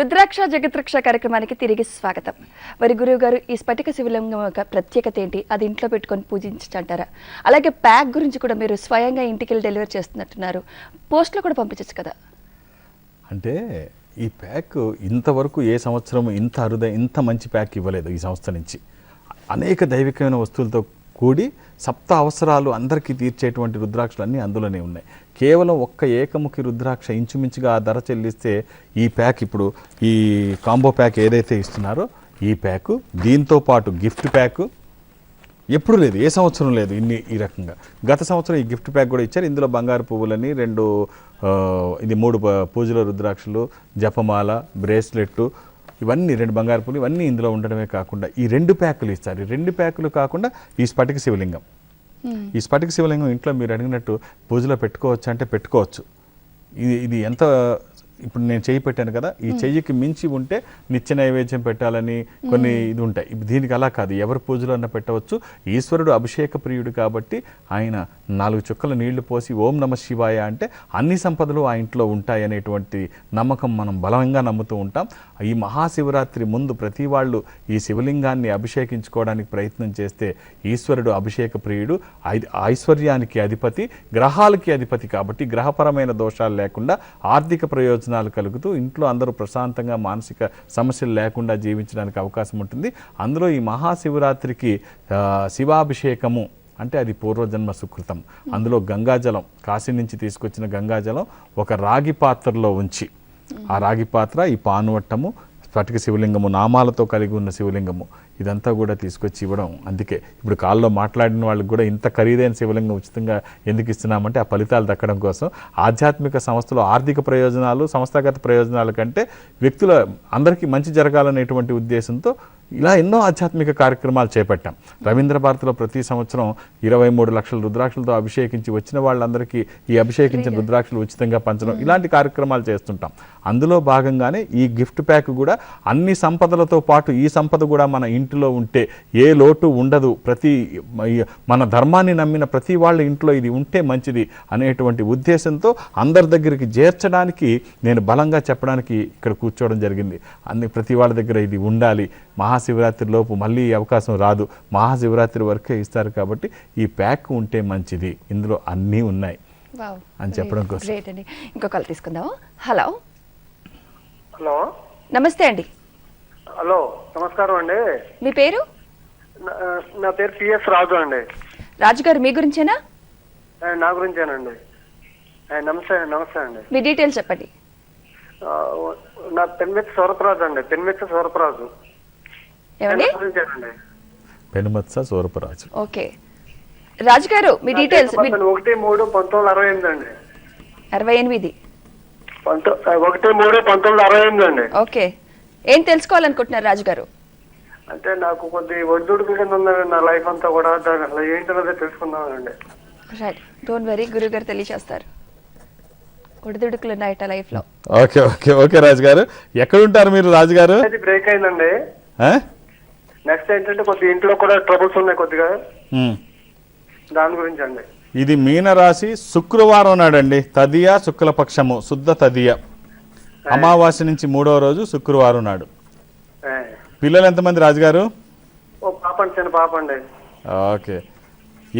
రుద్రాక్ష జగద్రక్ష కార్యక్రమానికి తిరిగి స్వాగతం. మరి గురువు గారు, ఈ స్ఫటిక శివలింగం యొక్క ప్రత్యేకత ఏంటి? అది ఇంట్లో పెట్టుకొని పూజించంటారా? అలాగే ప్యాక్ గురించి కూడా మీరు స్వయంగా ఇంటికి వెళ్ళి డెలివరీ చేస్తున్నట్టున్నారు, పోస్ట్లో కూడా పంపించచ్చు కదా? అంటే ఈ ప్యాక్ ఇంతవరకు ఏ సంవత్సరం ఇంత ఇంత మంచి ప్యాక్ ఇవ్వలేదు. ఈ సంస్థ నుంచి అనేక దైవికమైన వస్తువులతో కూడి సప్త అవసరాలు అందరికీ తీర్చేటువంటి రుద్రాక్షలు అన్నీ అందులోనే ఉన్నాయి. కేవలం ఒక్క ఏకముఖి రుద్రాక్ష ఇంచుమించుగా ఆ ధర చెల్లిస్తే ఈ ప్యాక్, ఇప్పుడు ఈ కాంబో ప్యాక్ ఏదైతే ఇస్తున్నారో ఈ ప్యాకు, దీంతో పాటు గిఫ్ట్ ప్యాకు ఎప్పుడు లేదు, ఏ సంవత్సరం లేదు ఈ రకంగా. గత సంవత్సరం ఈ గిఫ్ట్ ప్యాక్ కూడా ఇచ్చారు. ఇందులో బంగారు పువ్వులని 3 పూజల రుద్రాక్షలు, జపమాల, బ్రేస్లెట్, ఇవన్నీ 2 బంగారు పువ్వులు, ఇవన్నీ ఇందులో ఉండడమే కాకుండా ఈ 2 ప్యాకులు ఇస్తారు. ఈ 2 ప్యాకులు కాకుండా ఈ స్ఫటిక శివలింగం, ఈ స్ఫటిక శివలింగం ఇంట్లో మీరు అడిగినట్టు పూజలో పెట్టుకోవచ్చు అంటే పెట్టుకోవచ్చు. ఇది ఎంత, ఇప్పుడు నేను చెయ్యి పెట్టాను కదా, ఈ చెయ్యికి మించి ఉంటే నిత్య నైవేద్యం పెట్టాలని కొన్ని ఇది ఉంటాయి. దీనికి అలా కాదు, ఎవరి పూజలో అన్న పెట్టవచ్చు. ఈశ్వరుడు అభిషేక ప్రియుడు కాబట్టి ఆయన 4 చుక్కల నీళ్లు పోసి ఓం నమ శివాయ అంటే అన్ని సంపదలు ఆ ఇంట్లో ఉంటాయి అనేటువంటి నమ్మకం మనం బలంగా నమ్ముతూ ఉంటాం. ఈ మహాశివరాత్రి ముందు ప్రతి వాళ్ళు ఈ శివలింగాన్ని అభిషేకించుకోవడానికి ప్రయత్నం చేస్తే ఈశ్వరుడు అభిషేక ప్రియుడు, ఐశ్వర్యానికి అధిపతి, గ్రహాలకి అధిపతి కాబట్టి గ్రహపరమైన దోషాలు లేకుండా ఆర్థిక ప్రయోజనాలు కలుగుతూ ఇంట్లో అందరూ ప్రశాంతంగా మానసిక సమస్యలు లేకుండా జీవించడానికి అవకాశం ఉంటుంది. అందులో ఈ మహాశివరాత్రికి శివాభిషేకము అంటే అది పూర్వజన్మ సుకృతం. అందులో గంగాజలం, కాశీ నుంచి తీసుకొచ్చిన గంగాజలం ఒక రాగి పాత్రలో ఉంచి, ఆ రాగి పాత్ర, ఈ పానువట్టము, స్ఫటిక శివలింగము, నామాలతో కలిగి ఉన్న శివలింగము, ఇదంతా కూడా తీసుకొచ్చి ఇవ్వడం. అందుకే ఇప్పుడు కాల్లో మాట్లాడిన వాళ్ళకి కూడా ఇంత ఖరీదైన శివలింగం ఉచితంగా ఎందుకు ఇస్తున్నామంటే ఆ ఫలితాలు దక్కడం కోసం. ఆధ్యాత్మిక సంస్థలో ఆర్థిక ప్రయోజనాలు, సంస్థాగత ప్రయోజనాల కంటే వ్యక్తుల అందరికీ మంచి జరగాలనేటువంటి ఉద్దేశంతో ఇలా ఎన్నో ఆధ్యాత్మిక కార్యక్రమాలు చేపట్టాం. రవీంద్ర భారతిలో ప్రతి సంవత్సరం 23 లక్షల రుద్రాక్షలతో అభిషేకించి వచ్చిన వాళ్ళందరికీ ఈ అభిషేకించిన రుద్రాక్షలు ఉచితంగా పంచడం, ఇలాంటి కార్యక్రమాలు చేస్తుంటాం. అందులో భాగంగానే ఈ గిఫ్ట్ ప్యాక్ కూడా అన్ని సంపదలతో పాటు ఈ సంపద కూడా మన ఇంటిలో ఉంటే ఏ లోటు ఉండదు, మన ధర్మాన్ని నమ్మిన ప్రతి వాళ్ళ ఇంట్లో ఇది ఉంటే మంచిది అనేటువంటి ఉద్దేశంతో అందరి దగ్గరికి చేర్చడానికి నేను బలంగా చెప్పడానికి ఇక్కడ కూర్చోవడం జరిగింది. ప్రతి వాళ్ళ దగ్గర ఇది ఉండాలి, మహాశివరాత్రి లోపు మళ్ళీ ఈ అవకాశం రాదు, మహాశివరాత్రి వరకే ఇస్తారు కాబట్టి ఈ ప్యాక్ ఉంటే మంచిది, ఇందులో అన్నీ ఉన్నాయి అని చెప్పడం కోసం. ఇంకో కాల్ తీసుకుందాం. హలో హలో, నమస్తే అండి. హలో, నమస్కారం అండి. మీ పేరు? నా పేరు పిఎస్ రాజు అండి. రాజు గారు, మీ గురించేనా? నా గురించేనండి. నమస్తే నమస్తే అండి. మీ డీటెయిల్స్ చెప్పండి. నా పెన్మెత్తి సూరపరాజు అండి. పెన్మెత్తి సూరపరాజు. ఏమండి? పెనుమత్స సూరపరాజు. ఓకే రాజు గారు, మీ డీటెయిల్స్. 1/3/1968 అండి. 68. 1/3/1968 అండి. ఓకే, ఏం తెలుసుకోవాలనుకుంటున్నారు రాజు గారు? అంటే నాకు కొద్ది ఒడిదుడుకుల కింద ఉందండి నా లైఫ్ అంతా కూడా. దాని అసలు ఏంటన్నదే తెలుసుకుందామండి. రైట్, డోంట్ వెరీ, గురువు గారు తెలియజేస్తారు. ఒడిదుడుకులు ఉన్నాయట లైఫ్ లో. ఓకే ఓకే ఓకే రాజు గారు, ఎక్కడుంటారు మీరు రాజు గారు? అది బ్రేక్ అయిందండి. నెక్స్ట్ ఏంటంటే కొద్ది ఇంట్లో కూడా ట్రబుల్స్ ఉన్నాయి కొద్దిగా, దాని గురించి అండి. ఇది మీనరాశి, శుక్రవారం నాడండి, తదియ శుక్లపక్షము, శుద్ధ తదియ, అమావాస్య నుంచి 3వ రోజు శుక్రవారం నాడు. పిల్లలు ఎంతమంది రాజుగారు? ఓ పాప అండి, చిన్న పాప అండి. ఓకే,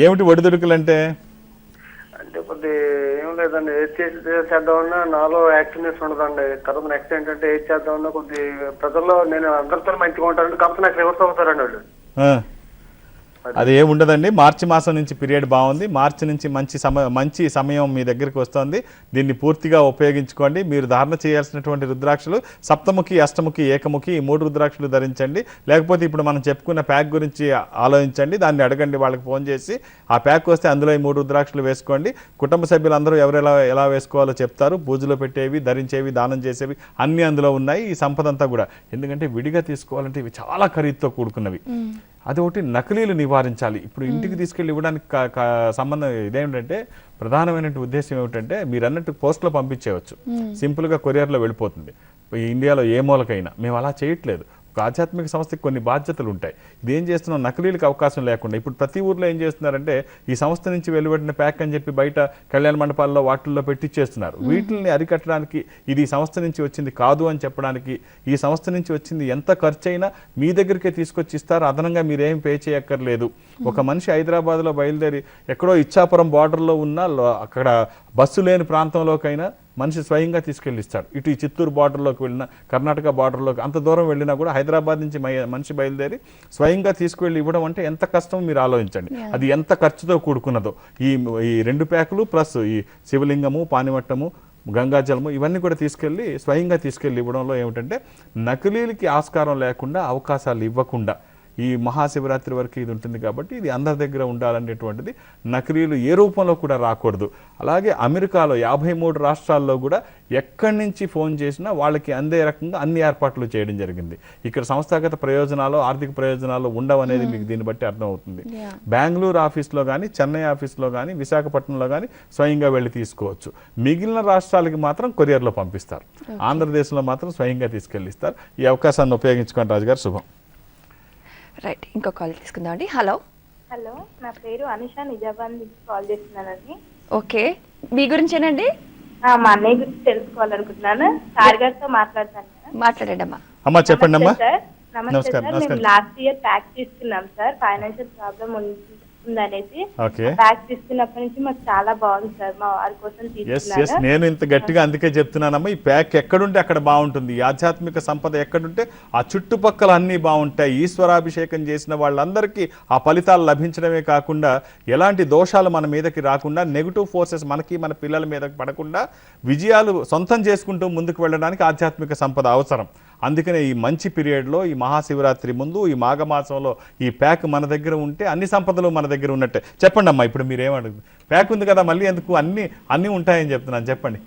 ఏమిటి ఒడిదుడుకులు అంటే? అంటే కొద్ది ఏం లేదండి, ఏది చేద్దామన్నా నాలో యాక్టివ్నెస్ ఉండదండి. తర్వాత నెక్స్ట్ ఏంటంటే ఏది చేద్దామన్నా కొద్ది ప్రజల్లో నేను అందరితో మంచిగా ఉంటానండి, కాకపోతే నాకు రివర్స్ అవుతారండి వాళ్ళు. అది ఏముండదండి. మార్చి మాసం నుంచి పీరియడ్ బాగుంది. మార్చి నుంచి మంచి సమయం మీ దగ్గరికి వస్తుంది. దీన్ని పూర్తిగా ఉపయోగించుకోండి. మీరు ధారణ చేయాల్సినటువంటి రుద్రాక్షలు సప్తముఖి, అష్టముఖి, ఏకముఖి, ఈ 3 రుద్రాక్షలు ధరించండి. లేకపోతే ఇప్పుడు మనం చెప్పుకున్న ప్యాక్ గురించి ఆలోచించండి, దాన్ని అడగండి, వాళ్ళకి ఫోన్ చేసి. ఆ ప్యాక్ వస్తే అందులో ఈ 3 రుద్రాక్షలు వేసుకోండి. కుటుంబ సభ్యులందరూ ఎలా వేసుకోవాలో చెప్తారు. పూజలో పెట్టేవి, ధరించేవి, దానం చేసేవి అన్నీ అందులో ఉన్నాయి. ఈ సంపద అంతా కూడా, ఎందుకంటే విడిగా తీసుకోవాలంటే ఇవి చాలా ఖరీదుతో కూడుకున్నవి. అదొకటి, నకిలీలు నివారించాలి. ఇప్పుడు ఇంటికి తీసుకెళ్ళి ఇవ్వడానికి సంబంధం ఇదేమిటంటే, ప్రధానమైన ఉద్దేశం ఏమిటంటే, మీరు అన్నట్టు పోస్ట్లో పంపించేయవచ్చు, సింపుల్గా కొరియర్లో వెళ్ళిపోతుంది ఇండియాలో ఏ మూలకైనా. మేము అలా చేయట్లేదు. ఒక ఆధ్యాత్మిక సంస్థకి కొన్ని బాధ్యతలు ఉంటాయి. ఇదేం చేస్తున్నాం, నకిలీలకు అవకాశం లేకుండా ఇప్పుడు ప్రతి ఊర్లో ఏం చేస్తున్నారంటే ఈ సంస్థ నుంచి వెలువడిన ప్యాక్ అని చెప్పి బయట కళ్యాణ మండపాల్లో వాటిల్లో పెట్టిచ్చేస్తున్నారు. వీటిని అరికట్టడానికి ఇది ఈ సంస్థ నుంచి వచ్చింది కాదు అని చెప్పడానికి, ఈ సంస్థ నుంచి వచ్చింది ఎంత ఖర్చు అయినా మీ దగ్గరికే తీసుకొచ్చి ఇస్తారు, అదనంగా మీరేం పే చేయక్కర్లేదు. ఒక మనిషి హైదరాబాద్లో బయలుదేరి ఎక్కడో ఇచ్చాపురం బార్డర్లో ఉన్న అక్కడ బస్సు లేని ప్రాంతంలోకైనా మనిషి స్వయంగా తీసుకెళ్ళిస్తాడు. ఇటు ఈ చిత్తూరు బార్డర్లోకి వెళ్ళినా, కర్ణాటక బార్డర్లోకి అంత దూరం వెళ్ళినా కూడా హైదరాబాద్ నుంచి మనిషి బయలుదేరి స్వయంగా తీసుకువెళ్ళి ఇవ్వడం అంటే ఎంత కష్టం మీరు ఆలోచించండి. అది ఎంత ఖర్చుతో కూడుకున్నదో. ఈ 2 ప్యాకులు ప్లస్ ఈ శివలింగము, పానిమట్టము, గంగాజలము ఇవన్నీ కూడా తీసుకెళ్ళి స్వయంగా తీసుకెళ్ళి ఇవ్వడంలో ఏమిటంటే నకిలీలకి ఆస్కారం లేకుండా, అవకాశాలు ఇవ్వకుండా ఈ మహాశివరాత్రి వరకు ఇది ఉంటుంది కాబట్టి ఇది అందరి దగ్గర ఉండాలనేటువంటిది, నకిలీలు ఏ రూపంలో కూడా రాకూడదు. అలాగే అమెరికాలో 53 రాష్ట్రాల్లో కూడా ఎక్కడి నుంచి ఫోన్ చేసినా వాళ్ళకి అందే రకంగా అన్ని ఏర్పాట్లు చేయడం జరిగింది. ఇక్కడ సంస్థాగత ప్రయోజనాలు, ఆర్థిక ప్రయోజనాలు ఉండవనేది మీకు దీన్ని బట్టి అర్థమవుతుంది. బెంగళూరు ఆఫీస్లో కానీ, చెన్నై ఆఫీస్లో కానీ, విశాఖపట్నంలో కానీ స్వయంగా వెళ్ళి తీసుకోవచ్చు. మిగిలిన రాష్ట్రాలకి మాత్రం కొరియర్లో పంపిస్తారు. ఆంధ్రదేశంలో మాత్రం స్వయంగా తీసుకెళ్ళిస్తారు. ఈ అవకాశాన్ని ఉపయోగించుకోండి రాజుగారు. శుభం. రైట్, ఇంకో కాల్ తీసుకుందామండి. హలో. హలో, నా పేరు అనిష, నిజామాబాద్ నుంచి కాల్ చేస్తున్నానండి. ఓకే, మీ గురించేనండి? మా అన్నయ్య గురించి తెలుసుకోవాలనుకుంటున్నాను. సార్ గారితో మాట్లాడతాను. మాట్లాడండి అమ్మా. అమ్మా చెప్పండి అమ్మా. సార్ నమస్తే సార్. మేము లాస్ట్ ఇయర్ ప్యాక్ తీసుకున్నాం సార్. ఫైనాన్షియల్ ప్రాబ్లం ఉందనేసి ప్యాక్ తీసుకున్నప్పటి నుంచి మాకు చాలా బాగుంది సార్. మా వారి కోసం తీసుకున్నాను. నేను ఇంత గట్టిగా అందుకే చెప్తున్నానమ్మా, ఈ ప్యాక్ ఎక్కడుంటే అక్కడ బాగుంటుంది. ఈ ఆధ్యాత్మిక సంపద ఎక్కడుంటే ఆ చుట్టుపక్కల అన్నీ బాగుంటాయి. ఈశ్వరాభిషేకం చేసిన వాళ్ళందరికీ ఆ ఫలితాలు లభించడమే కాకుండా ఎలాంటి దోషాలు మన మీదకి రాకుండా, నెగిటివ్ ఫోర్సెస్ మనకి మన పిల్లల మీదకి పడకుండా విజయాలు సొంతం చేసుకుంటూ ముందుకు వెళ్ళడానికి ఆధ్యాత్మిక సంపద అవసరం. అందుకనే ఈ మంచి పీరియడ్లో, ఈ మహాశివరాత్రి ముందు, ఈ మాఘమాసంలో ఈ ప్యాక్ మన దగ్గర ఉంటే అన్ని సంపదలు మన దగ్గర ఉన్నట్టే. చెప్పండి అమ్మా, ఇప్పుడు మీరు ఏమడుగు, ప్యాక్ ఉంది కదా మళ్ళీ ఎందుకు, అన్ని ఉంటాయని చెప్తున్నాను, చెప్పండి.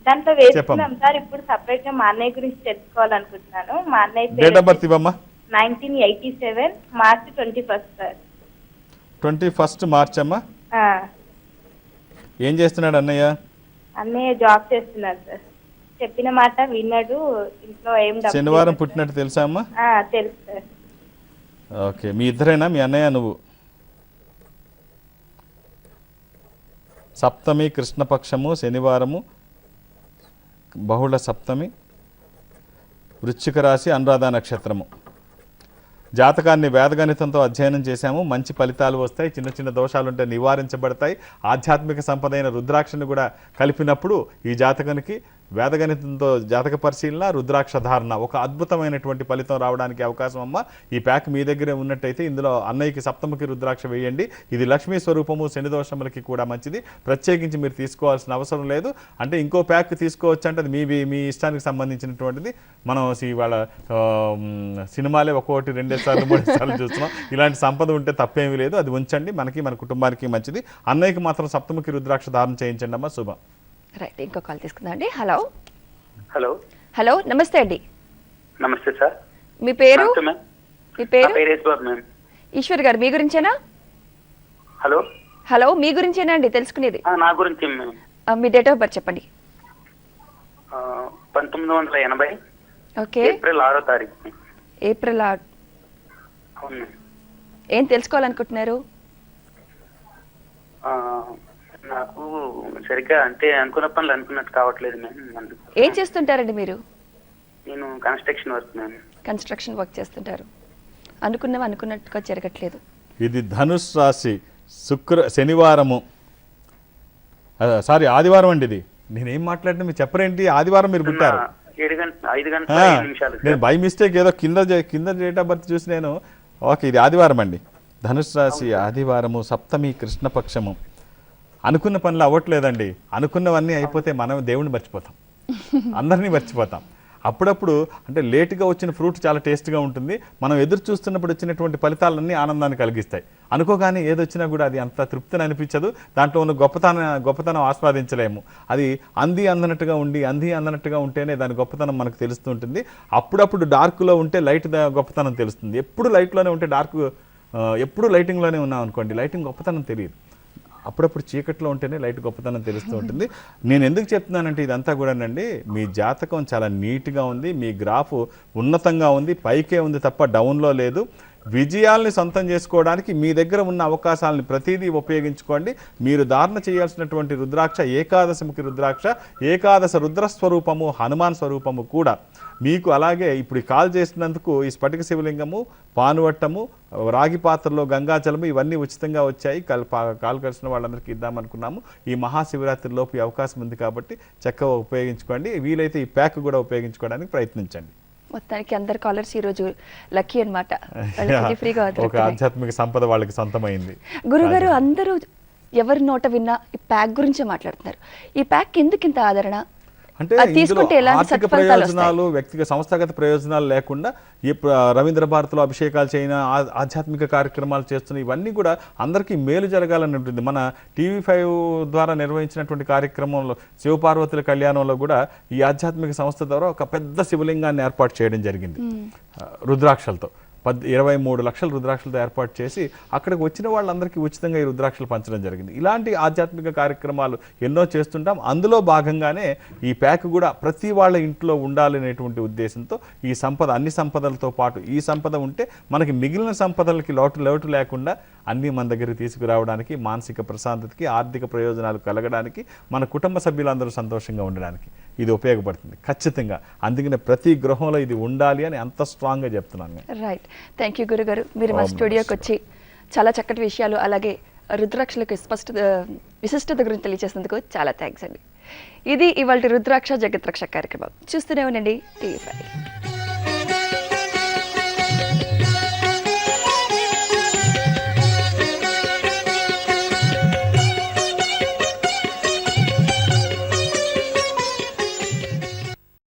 దాంట్లో వేసుకున్నాం సార్. ఇప్పుడు సపరేట్ గా మా అన్నయ్య గురించి తెలుసుకోవాలనుకుంటున్నాను. మా అన్నయ్య డేట్ ఆఫ్ బర్త్ ఇవ్వమ్మా. 1987 మార్చ్ 21 సార్. 21 మార్చ్ అమ్మా. ఏం చేస్తున్నాడు అన్నయ్య? అన్నయ్య జాబ్ చేస్తున్నాడు సార్. చెప్పిన మాట విన్నాడు. ఇంట్లో ఏం శనివారం పుట్టినట్టు తెలుసా అమ్మా? తెలుసు సార్. ఓకే, మీ ఇద్దరేనా, మీ అన్నయ్య నువ్వు? సప్తమి కృష్ణపక్షము, శనివారము, బహుళ సప్తమి, వృశ్చిక రాశి, అనురాధ నక్షత్రము. జాతకాన్ని వేదగణితంతో అధ్యయనం చేశాము. మంచి ఫలితాలు వస్తాయి. చిన్న చిన్న దోషాలుంటే నివారించబడతాయి. ఆధ్యాత్మిక సంపదైన రుద్రాక్షను కూడా కలిపినప్పుడు ఈ జాతకానికి వేదగణితంతో జాతక పరిశీలన, రుద్రాక్ష ధారణ ఒక అద్భుతమైనటువంటి ఫలితం రావడానికి అవకాశం అమ్మ. ఈ ప్యాక్ మీ దగ్గరే ఉన్నట్టయితే ఇందులో అన్నయ్యకి సప్తముఖి రుద్రాక్ష వేయండి. ఇది లక్ష్మీ స్వరూపము, శని దోషములకి కూడా మంచిది. ప్రత్యేకించి మీరు తీసుకోవాల్సిన అవసరం లేదు. అంటే ఇంకో ప్యాక్ తీసుకోవచ్చు అంటే అది మీ ఇష్టానికి సంబంధించినటువంటిది. మనం ఇవాళ సినిమాలే ఒక్కొక్కటి 2 సార్లు 3 సార్లు చూస్తున్నాం. ఇలాంటి సంపద ఉంటే తప్పేమీ లేదు, అది ఉంచండి, మనకి మన కుటుంబానికి మంచిది. అన్నయ్యకి మాత్రం సప్తముఖి రుద్రాక్ష ధారణ చేయించండి అమ్మ. శుభం. రైట్, ఇంకో కాల్ తీసుకుందాం అండి. హలో. హలో. హలో, నమస్తే అండి. నమస్తే సార్. మీ పేరు? మీ పేరు? ఈశ్వర్ గారు, మీ గురించేనా? హలో. హలో, మీ గురించేనా అండి తెలుసుకునేది? నా గురించి. మీ డేట్ ఆఫ్ బర్త్ చెప్పండి. 1980 ఓకే. ఏప్రిల్ 6వ తారీఖు. ఏప్రిల్ 6. అవును. ఏం తెలుసుకోవాలనుకుంటున్నారు? నాకు సరిగ్గా అంటే అనుకున్న పనులు అనుకున్నట్టు కావట్లేదు మ్యామ్. ఏం చేస్తుంటారండి మీరు? నేను construction work ma'am. Construction work చేస్తుంటారు. అనుకున్నట్టుగా జరగట్లేదు. ఇది ధనుష్ రాశి, శనివారము, సారీ ఆదివారం అండి. ఇది నేనేం మాట్లాడినా మీరు చెప్పరేంటి? ఆదివారం మీరు పుట్టారు. 5 గంటల 5 నిమిషాలు. నేను బై మిస్టేక్ ఏదో కింద డేట్ ఆఫ్ బర్త్ చూసి నేను ఓకే ఇది ఆదివారం అండి. ధనుష్ రాశి, ఆదివారము, సప్తమి కృష్ణపక్షము. అనుకున్న పనులు అవ్వట్లేదండి. అనుకున్నవన్నీ అయిపోతే మనం దేవుణ్ణి మర్చిపోతాం, అందరినీ మర్చిపోతాం. అప్పుడప్పుడు అంటే లేటుగా వచ్చిన ఫ్రూట్ చాలా టేస్ట్గా ఉంటుంది. మనం ఎదురు చూస్తున్నప్పుడు వచ్చినటువంటి ఫలితాలన్నీ ఆనందాన్ని కలిగిస్తాయి. అనుకోగానే ఏదొచ్చినా కూడా అది అంత తృప్తిని అనిపించదు. దాంట్లో ఉన్న గొప్పతనం ఆస్వాదించలేము. అది అందనట్టుగా ఉంటేనే దాని గొప్పతనం మనకు తెలుస్తూ ఉంటుంది. అప్పుడప్పుడు డార్క్లో ఉంటే లైట్ గొప్పతనం తెలుస్తుంది. ఎప్పుడు లైట్లోనే ఉంటే డార్క్, ఎప్పుడు లైటింగ్లోనే ఉన్నాం అనుకోండి, లైటింగ్ గొప్పతనం తెలియదు. అప్పుడప్పుడు చీకట్లో ఉంటేనే లైట్ గొప్పతనం తెలుస్తూ ఉంటుంది. నేను ఎందుకు చెప్తున్నానంటే ఇదంతా కూడానండి, మీ జాతకం చాలా నీట్గా ఉంది, మీ గ్రాఫ్ ఉన్నతంగా ఉంది, పైకే ఉంది తప్ప డౌన్లో లేదు. విజయాల్ని సొంతం చేసుకోవడానికి మీ దగ్గర ఉన్న అవకాశాలను ప్రతిదీ ఉపయోగించుకోండి. మీరు ధారణ చేయాల్సినటువంటి రుద్రాక్ష ఏకాదశముఖి రుద్రాక్ష, ఏకాదశ రుద్రస్వరూపము, హనుమాన్ స్వరూపము కూడా మీకు. అలాగే ఇప్పుడు కాల్ చేసినందుకు ఈ స్ఫటిక శివలింగము, పానువట్టము, రాగి పాత్రలో గంగాజలము ఇవన్నీ ఉచితంగా వచ్చాయి. కాల్ కలిసిన వాళ్ళందరికీ ఇద్దామనుకున్నాము. ఈ మహాశివరాత్రి లోపు ఈ అవకాశం ఉంది కాబట్టి చక్కగా ఉపయోగించుకోండి. వీలైతే ఈ ప్యాక్ కూడా ఉపయోగించుకోవడానికి ప్రయత్నించండి. మొత్తానికి అందరు కాలర్స్ ఈ రోజు లక్కీ అనమాట. ఫ్రీగా ఒక ఆధ్యాత్మిక సంపద వాళ్ళకి సొంతమైంది. గురుగారు, అందరూ ఎవరి నోట విన్నా ఈ ప్యాక్ గురించే మాట్లాడుతున్నారు. ఈ ప్యాక్ ఎందుకు ఇంత ఆదరణ? అంటే అది తీసుకుంటే ఇందులో ఎలాంటి ఆర్థిక సత్ఫలితాలు ప్రయోజనాలు, వ్యక్తిగత సంస్థాగత ప్రయోజనాలు లేకుండా ఈ రవీంద్ర భారతిలో అభిషేకాలు చేయన, ఆధ్యాత్మిక కార్యక్రమాలు చేస్తున్న ఇవన్నీ కూడా అందరికీ మేలు జరగాలని ఉంటుంది. మన TV5 ద్వారా నిర్వహించినటువంటి కార్యక్రమంలో శివపార్వతుల కళ్యాణంలో కూడా ఈ ఆధ్యాత్మిక సంస్థ ద్వారా ఒక పెద్ద శివలింగాన్ని ఏర్పాటు చేయడం జరిగింది రుద్రాక్షలతో. 23 లక్షల రుద్రాక్షలతో ఏర్పాటు చేసి అక్కడికి వచ్చిన వాళ్ళందరికీ ఉచితంగా ఈ రుద్రాక్షలు పంచడం జరిగింది. ఇలాంటి ఆధ్యాత్మిక కార్యక్రమాలు ఎన్నో చేస్తుంటాం. అందులో భాగంగానే ఈ ప్యాక్ కూడా ప్రతి వాళ్ళ ఇంట్లో ఉండాలనేటువంటి ఉద్దేశంతో ఈ సంపద, అన్ని సంపదలతో పాటు ఈ సంపద ఉంటే మనకి మిగిలిన సంపదలకి లోటు లేకుండా అన్నీ మన దగ్గరికి తీసుకురావడానికి, మానసిక ప్రశాంతతకి, ఆర్థిక ప్రయోజనాలు కలగడానికి, మన కుటుంబ సభ్యులందరూ సంతోషంగా ఉండడానికి ఇది ఉపయోగపడుతుంది ఖచ్చితంగా. అందుకనే ప్రతి గృహంలో ఇది ఉండాలి అని అంత స్ట్రాంగ్గా చెప్తున్నాను. రైట్, థ్యాంక్ యూ గురుగారు. మీరు మా స్టూడియోకి వచ్చి చాలా చక్కటి విషయాలు, అలాగే రుద్రాక్షలకు విశిష్టత గురించి తెలియజేసినందుకు చాలా థ్యాంక్స్ అండి. ఇది ఇవాళ రుద్రాక్ష జగత్రక్ష కార్యక్రమం. చూస్తూనే ఉండండి TV5.